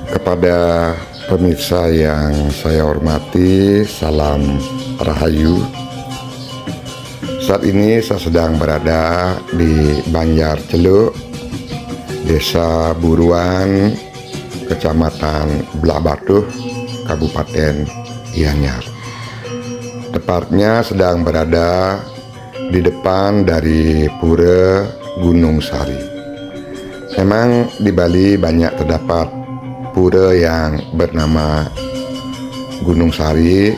Kepada pemirsa yang saya hormati, salam rahayu. Saat ini saya sedang berada di Banjar Celuk, Desa Buruan, Kecamatan Blabatuh, Kabupaten Gianyar. Tepatnya sedang berada di depan dari Pura Gunung Sari. Memang di Bali banyak terdapat pura yang bernama Gunung Sari.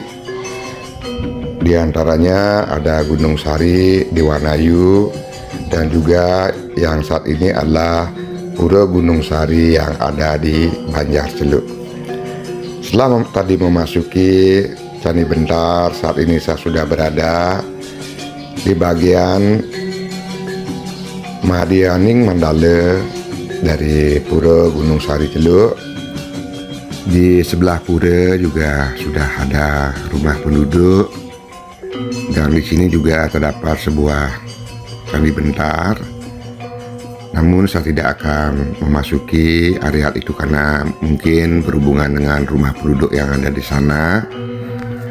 Di antaranya ada Gunung Sari di Wanayu, dan juga yang saat ini adalah Pura Gunung Sari yang ada di Banjar Celuk. Setelah tadi memasuki Candi Bentar, saat ini saya sudah berada di bagian Mahadianing Mandala dari Pura Gunung Sari Celuk. Di sebelah pura juga sudah ada rumah penduduk, dan di sini juga terdapat sebuah candi bentar. Namun saya tidak akan memasuki area itu karena mungkin berhubungan dengan rumah penduduk yang ada di sana.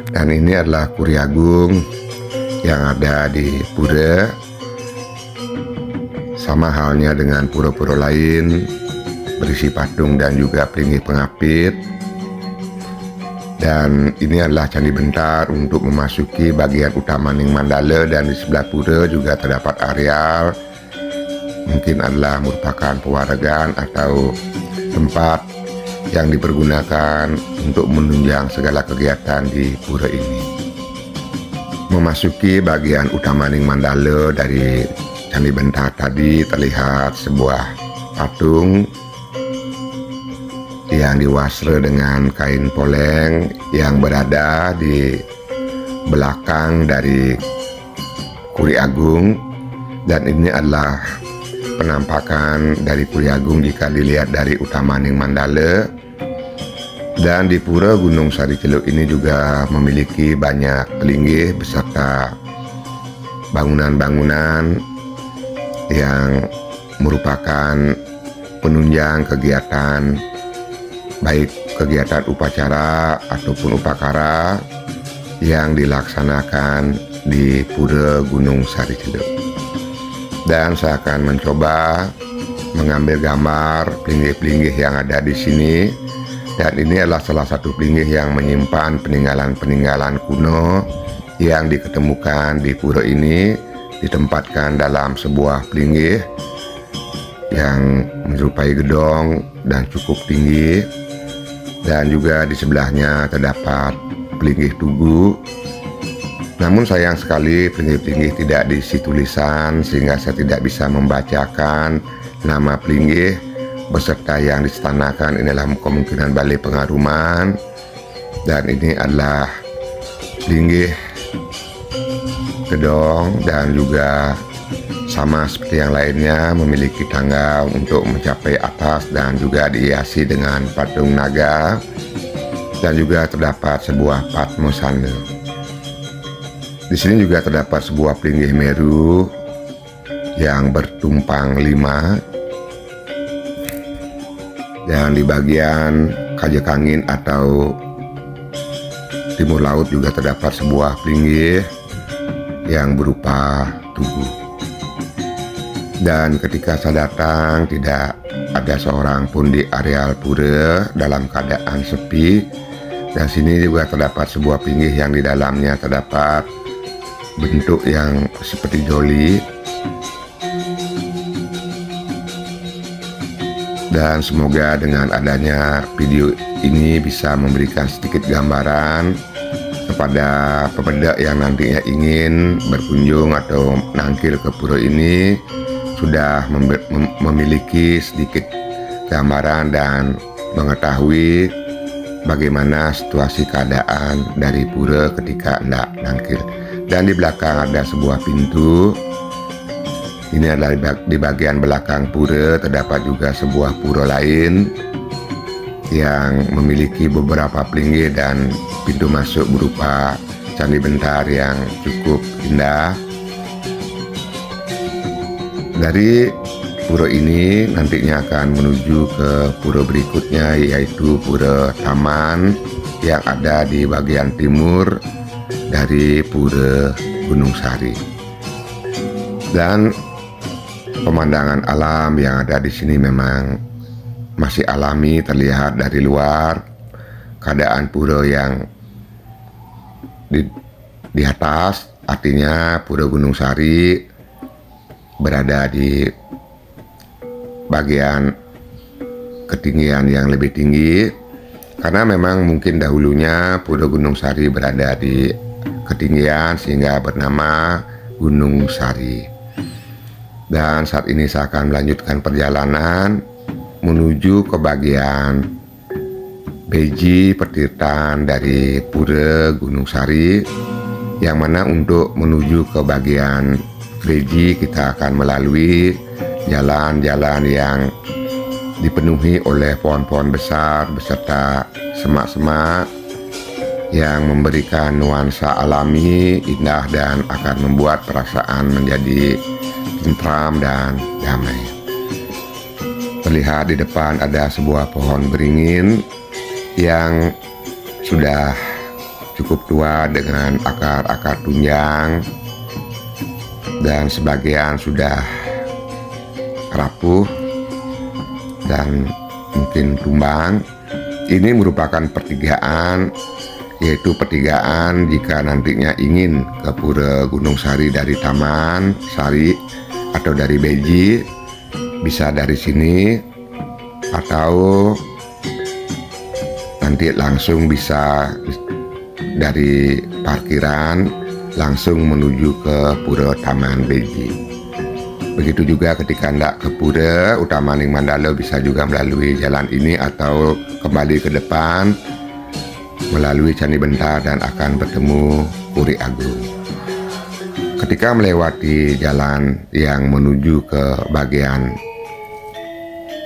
Dan ini adalah Puri Agung yang ada di pura. Sama halnya dengan pura-pura lain, berisi patung dan juga peringgi pengapit. Dan ini adalah Candi Bentar untuk memasuki bagian utama Ning Mandala, dan di sebelah pura juga terdapat areal mungkin adalah merupakan pewarangan atau tempat yang dipergunakan untuk menunjang segala kegiatan di pura ini. Memasuki bagian utama Ning Mandala dari Candi Bentar tadi terlihat sebuah patung yang diwasra dengan kain poleng yang berada di belakang dari Puri Agung. Dan ini adalah penampakan dari Puri Agung jika dilihat dari utama Ning Mandala. Dan di Pura Gunung Sari Celuk ini juga memiliki banyak pelinggih beserta bangunan-bangunan yang merupakan penunjang kegiatan, baik kegiatan upacara ataupun upakara yang dilaksanakan di Pura Gunung Sari Celuk. Dan saya akan mencoba mengambil gambar pelinggih-pelinggih yang ada di sini. Dan ini adalah salah satu pelinggih yang menyimpan peninggalan-peninggalan kuno yang diketemukan di pura ini, ditempatkan dalam sebuah pelinggih yang menyerupai gedong dan cukup tinggi. Dan juga di sebelahnya terdapat pelinggih tugu. Namun sayang sekali pelinggih-pelinggih tidak diisi tulisan, sehingga saya tidak bisa membacakan nama pelinggih beserta yang distanakan. Inilah kemungkinan Balai Pengaruman. Dan ini adalah pelinggih gedong, dan juga sama seperti yang lainnya memiliki tangga untuk mencapai atas, dan juga dihiasi dengan patung naga, dan juga terdapat sebuah Padmasana. Di sini juga terdapat sebuah pelinggih Meru yang bertumpang 5, dan di bagian Kajakangin atau timur laut juga terdapat sebuah pelinggih yang berupa tugu. Dan ketika saya datang, tidak ada seorang pun di areal pura, dalam keadaan sepi. Dan sini juga terdapat sebuah pinggir yang di dalamnya terdapat bentuk yang seperti joli. Dan semoga dengan adanya video ini bisa memberikan sedikit gambaran kepada pemuda yang nantinya ingin berkunjung atau nangkil ke pura ini, sudah memiliki sedikit gambaran dan mengetahui bagaimana situasi keadaan dari pura ketika hendak nangkil. Dan di belakang ada sebuah pintu. Ini adalah di bagian belakang pura. Terdapat juga sebuah pura lain yang memiliki beberapa pelinggih dan pintu masuk berupa Candi Bentar yang cukup indah. Dari pura ini nantinya akan menuju ke pura berikutnya, yaitu Pura Taman yang ada di bagian timur dari Pura Gunung Sari. Dan pemandangan alam yang ada di sini memang masih alami, terlihat dari luar. Keadaan pura yang di atas, artinya Pura Gunung Sari berada di bagian ketinggian yang lebih tinggi, karena memang mungkin dahulunya Pura Gunung Sari berada di ketinggian sehingga bernama Gunung Sari. Dan saat ini saya akan melanjutkan perjalanan menuju ke bagian beji pertirtan dari Pura Gunung Sari, yang mana untuk menuju ke bagian beji kita akan melalui jalan-jalan yang dipenuhi oleh pohon-pohon besar beserta semak-semak yang memberikan nuansa alami indah dan akan membuat perasaan menjadi tentram dan damai. Terlihat di depan ada sebuah pohon beringin yang sudah cukup tua dengan akar-akar tunjang dan sebagian sudah rapuh dan mungkin tumbang. Ini merupakan pertigaan, yaitu pertigaan jika nantinya ingin ke Pura Gunung Sari dari Taman Sari atau dari beji, bisa dari sini, atau nanti langsung bisa dari parkiran langsung menuju ke Pura Taman Beji. Begitu juga ketika hendak ke Pura Utamaning Mandala, bisa juga melalui jalan ini atau kembali ke depan melalui Candi Bentar dan akan bertemu Puri Agung. Ketika melewati jalan yang menuju ke bagian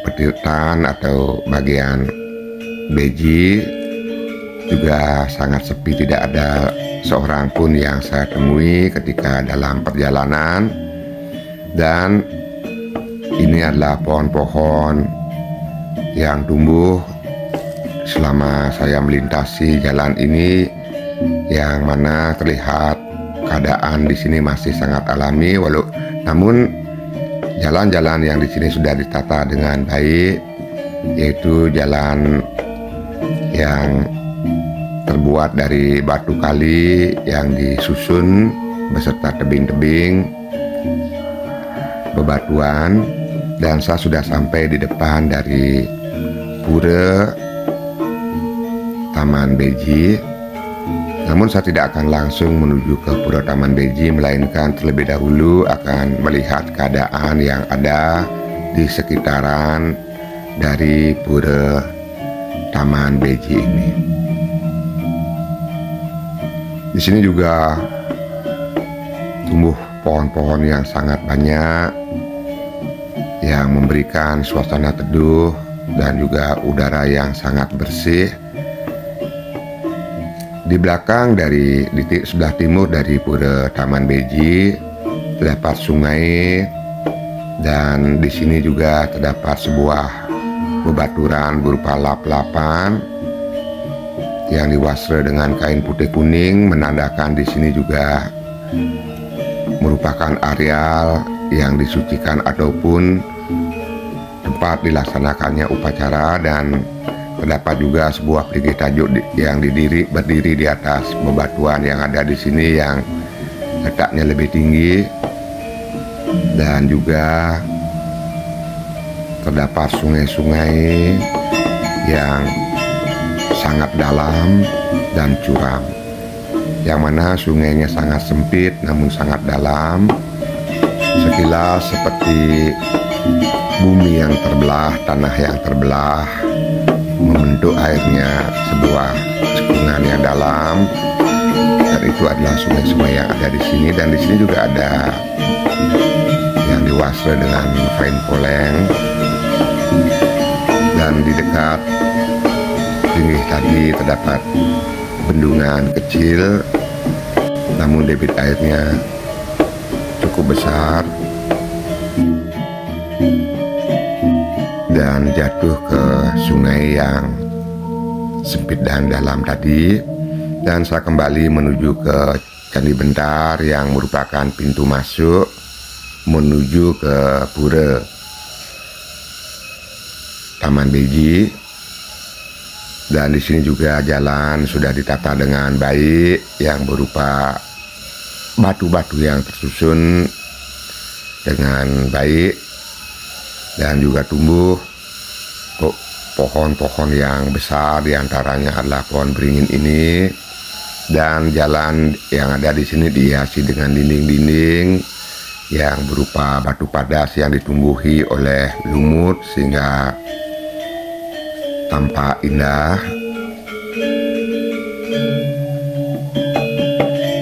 pertirtan atau bagian beji, juga sangat sepi, tidak ada seorang pun yang saya temui ketika dalam perjalanan. Dan ini adalah pohon-pohon yang tumbuh selama saya melintasi jalan ini, yang mana terlihat keadaan di sini masih sangat alami, namun jalan-jalan yang di sini sudah ditata dengan baik, yaitu jalan yang terbuat dari batu kali yang disusun beserta tebing-tebing bebatuan, dan saya sudah sampai di depan dari Pura Taman Beji. Namun saya tidak akan langsung menuju ke Pura Taman Beji, melainkan terlebih dahulu akan melihat keadaan yang ada di sekitaran dari Pura Taman Beji ini. Di sini juga tumbuh pohon-pohon yang sangat banyak yang memberikan suasana teduh dan juga udara yang sangat bersih. Di belakang di sebelah timur dari Pura Taman Beji terdapat sungai, dan di sini juga terdapat sebuah bebaturan berupa lap-lapan yang diwasra dengan kain putih kuning, menandakan di sini juga merupakan areal yang disucikan ataupun tempat dilaksanakannya upacara. Dan terdapat juga sebuah perigi tajuk yang berdiri di atas bebatuan yang ada di sini, yang letaknya lebih tinggi, dan juga terdapat sungai-sungai yang sangat dalam dan curam, yang mana sungainya sangat sempit namun sangat dalam, sekilas seperti bumi yang terbelah, tanah yang terbelah, membentuk airnya sebuah cekungan yang dalam. Dan itu adalah sungai-sungai yang ada di sini. Dan di sini juga ada yang diwasra dengan kain poleng, dan di dekat pinggir tadi terdapat bendungan kecil, namun debit airnya cukup besar. dan jatuh ke sungai yang sempit dan dalam tadi. Dan saya kembali menuju ke Candi Bentar yang merupakan pintu masuk menuju ke Pura Taman Beji. Dan di sini juga jalan sudah ditata dengan baik yang berupa batu-batu yang tersusun dengan baik, dan juga tumbuh pohon-pohon yang besar, diantaranya adalah pohon beringin ini. Dan jalan yang ada di sini dihiasi dengan dinding-dinding yang berupa batu padas yang ditumbuhi oleh lumut sehingga tampak indah.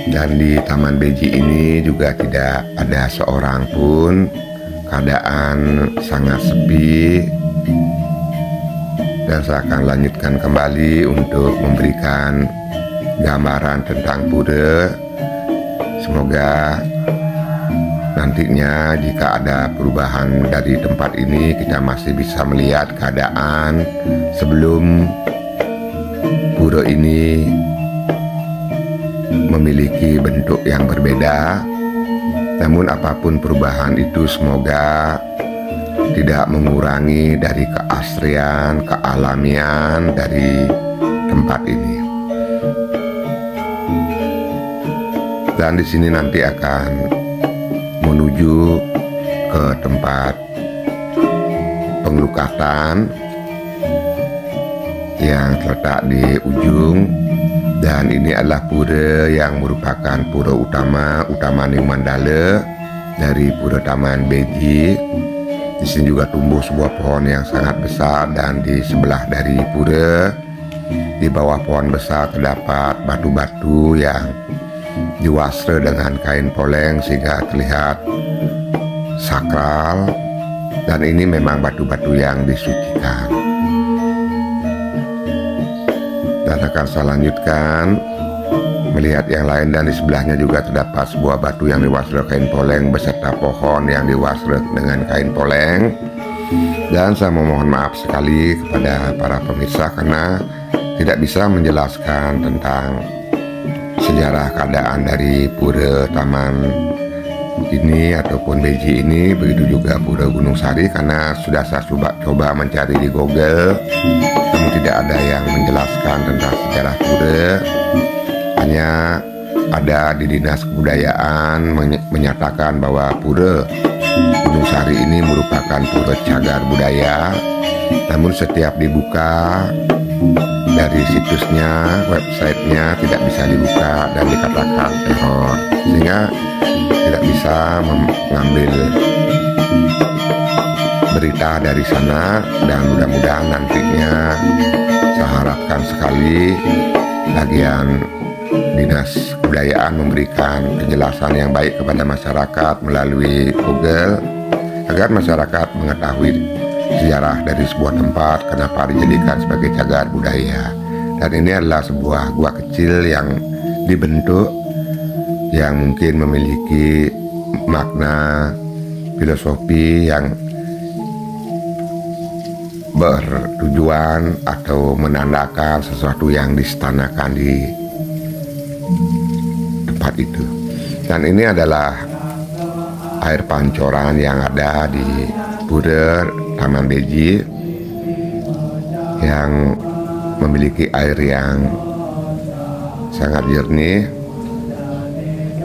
Dan di Taman Beji ini juga tidak ada seorang pun, keadaan sangat sepi. Dan saya akan lanjutkan kembali untuk memberikan gambaran tentang pura. Semoga nantinya jika ada perubahan dari tempat ini, kita masih bisa melihat keadaan sebelum pura ini memiliki bentuk yang berbeda. Namun apapun perubahan itu, semoga tidak mengurangi dari keasrian, kealamian dari tempat ini. Dan di sini nanti akan menuju ke tempat pengelukatan yang terletak di ujung. Dan ini adalah pura yang merupakan pura utama Ning Mandala dari Pura Taman Beji. Di sini juga tumbuh sebuah pohon yang sangat besar, dan di sebelah dari pura, di bawah pohon besar terdapat batu-batu yang diwasra dengan kain poleng sehingga terlihat sakral. Dan ini memang batu-batu yang disucikan. Dan akan saya lanjutkan melihat yang lain, dan di sebelahnya juga terdapat sebuah batu yang diwasra kain poleng beserta pohon yang diwasra dengan kain poleng. Dan saya memohon maaf sekali kepada para pemirsa karena tidak bisa menjelaskan tentang sejarah keadaan dari Pura Taman ini ataupun Beji ini, begitu juga Pura Gunung Sari, karena sudah saya coba mencari di Google, namun tidak ada yang menjelaskan tentang sejarah pura. Hanya ada di Dinas Kebudayaan menyatakan bahwa Pura Gunung Sari ini merupakan pura cagar budaya. Namun setiap dibuka dari situsnya, websitenya tidak bisa dibuka dan dikatakan error, sehingga tidak bisa mengambil berita dari sana. Dan mudah-mudahan nantinya, saya harapkan sekali bagian Dinas Kebudayaan memberikan penjelasan yang baik kepada masyarakat melalui Google, agar masyarakat mengetahui sejarah dari sebuah tempat, kenapa dijadikan sebagai cagar budaya. Dan ini adalah sebuah gua kecil yang dibentuk, yang mungkin memiliki makna filosofi yang bertujuan atau menandakan sesuatu yang disetanakan di tempat itu. Dan ini adalah air pancoran yang ada di Pura Taman Beji, yang memiliki air yang sangat jernih.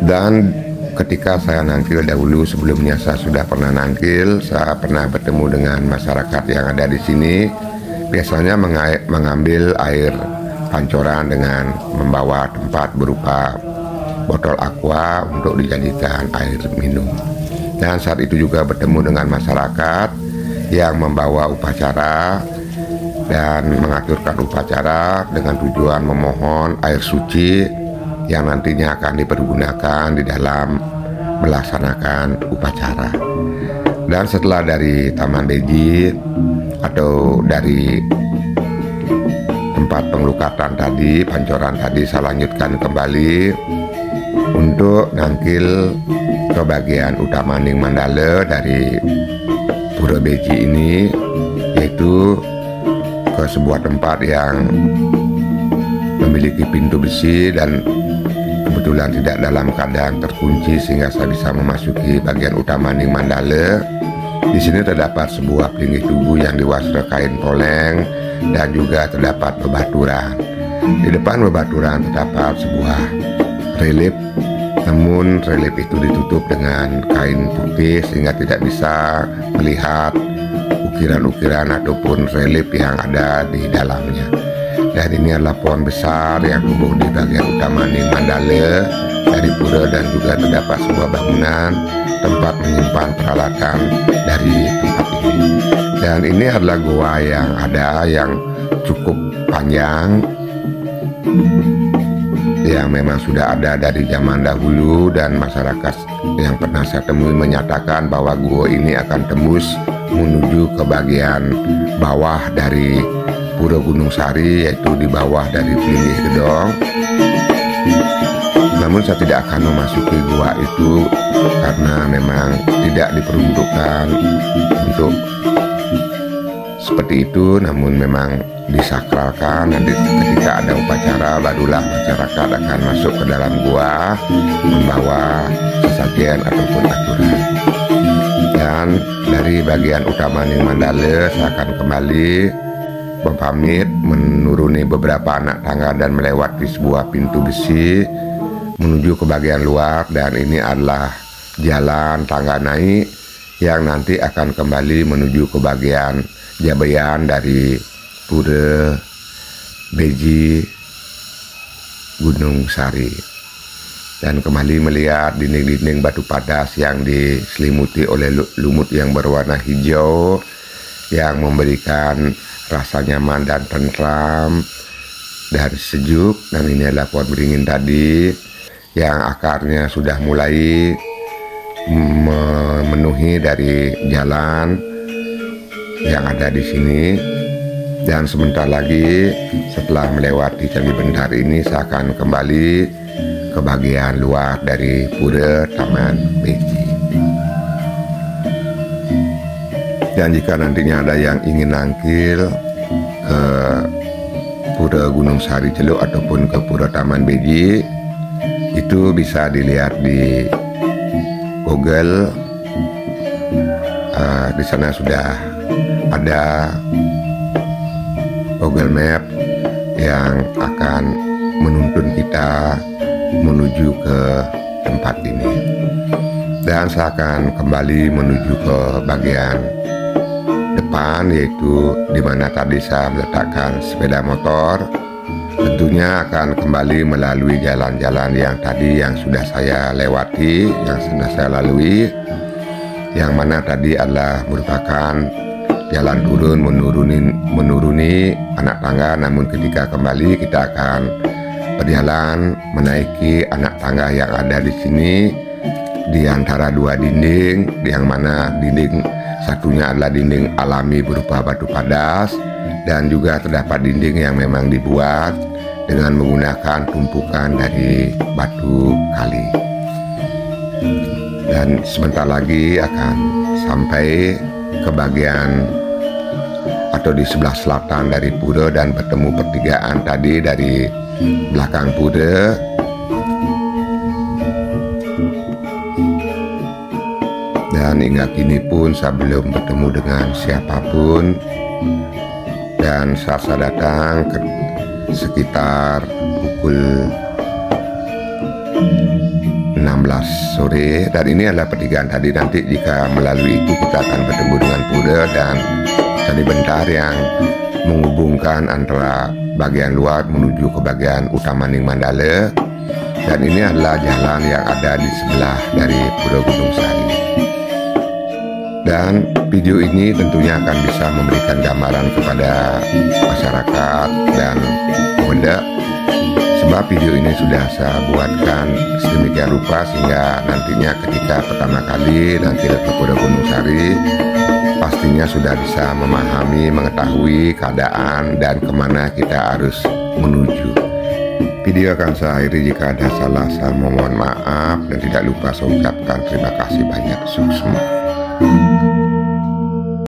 Dan ketika saya nangkil dahulu, sebelumnya saya sudah pernah nangkil, saya pernah bertemu dengan masyarakat yang ada di sini. Biasanya mengambil air pancoran dengan membawa tempat berupa botol aqua untuk dijadikan air minum. Dan saat itu juga bertemu dengan masyarakat yang membawa upacara dan mengaturkan upacara dengan tujuan memohon air suci yang nantinya akan dipergunakan di dalam melaksanakan upacara. Dan setelah dari Taman Beji atau dari tempat pengelukatan tadi, pancoran tadi, saya lanjutkan kembali untuk nangkil ke bagian utama Ning Mandala dari Pura Beji ini, yaitu ke sebuah tempat yang memiliki pintu besi dan kebetulan tidak dalam keadaan terkunci sehingga saya bisa memasuki bagian utama Ning Mandala. Di sini terdapat sebuah pelinggih tugu yang diwastra kain poleng dan juga terdapat bebaturan. Di depan bebaturan terdapat sebuah relief, namun relief itu ditutup dengan kain putih sehingga tidak bisa melihat ukiran-ukiran ataupun relief yang ada di dalamnya. Dan ini adalah pohon besar yang tumbuh di bagian utama Ning Mandala dari pura, dan juga terdapat sebuah bangunan tempat menyimpan peralatan dari tempat ini. Dan ini adalah goa yang ada yang cukup panjang, yang memang sudah ada dari zaman dahulu, dan masyarakat yang pernah saya temui menyatakan bahwa gua ini akan tembus menuju ke bagian bawah dari Pura Gunung Sari, yaitu di bawah dari Pelinggih Gedong. Namun saya tidak akan memasuki gua itu karena memang tidak diperuntukkan untuk seperti itu, namun memang disakralkan. Nanti ketika ada upacara barulah masyarakat akan masuk ke dalam gua membawa sesajen ataupun aturan. Dan dari bagian utama Ning Mandala saya akan kembali berpamit menuruni beberapa anak tangga dan melewati sebuah pintu besi menuju ke bagian luar, dan ini adalah jalan tangga naik yang nanti akan kembali menuju ke bagian Jabayan dari Pura Beji Gunung Sari, dan kembali melihat dinding-dinding batu padas yang diselimuti oleh lumut yang berwarna hijau yang memberikan rasa nyaman dan tentram dan sejuk. Dan ini adalah pohon beringin tadi yang akarnya sudah mulai memenuhi dari jalan yang ada di sini. Dan sebentar lagi setelah melewati Candi Bentar ini saya akan kembali ke bagian luar dari Pura Taman Beji. Dan jika nantinya ada yang ingin nangkil ke Pura Gunung Sari Celuk ataupun ke Pura Taman Beji, itu bisa dilihat di Google. Di sana sudah ada Google Map yang akan menuntun kita menuju ke tempat ini. Dan saya akan kembali menuju ke bagian depan, yaitu di mana tadi saya meletakkan sepeda motor. Tentunya akan kembali melalui jalan-jalan yang tadi yang sudah saya lewati, yang sudah saya lalui, yang mana tadi adalah merupakan jalan turun menuruni anak tangga. Namun ketika kembali kita akan berjalan menaiki anak tangga yang ada di sini di antara dua dinding, yang mana dinding satunya adalah dinding alami berupa batu padas, dan juga terdapat dinding yang memang dibuat dengan menggunakan tumpukan dari batu kali. Dan sebentar lagi akan sampai ke bagian atau di sebelah selatan dari pura dan bertemu pertigaan tadi dari belakang pura. Dan hingga kini pun saya belum bertemu dengan siapapun, dan saat saya datang ke sekitar pukul 16 sore, dan ini adalah pertigaan tadi. Nanti jika melalui itu kita akan bertemu dengan pura dan Candi Bentar yang menghubungkan antara bagian luar menuju ke bagian utama Ning Mandala. Dan ini adalah jalan yang ada di sebelah dari Pura Gunung Sari. Dan video ini tentunya akan bisa memberikan gambaran kepada masyarakat dan pemuda, sebab video ini sudah saya buatkan sedemikian rupa sehingga nantinya ketika pertama kali nanti ke Pura Gunung Sari pastinya sudah bisa memahami, mengetahui keadaan dan kemana kita harus menuju. Video akan saya akhiri, jika ada salah saya mohon maaf, dan tidak lupa saya ucapkan terima kasih banyak. Sukses.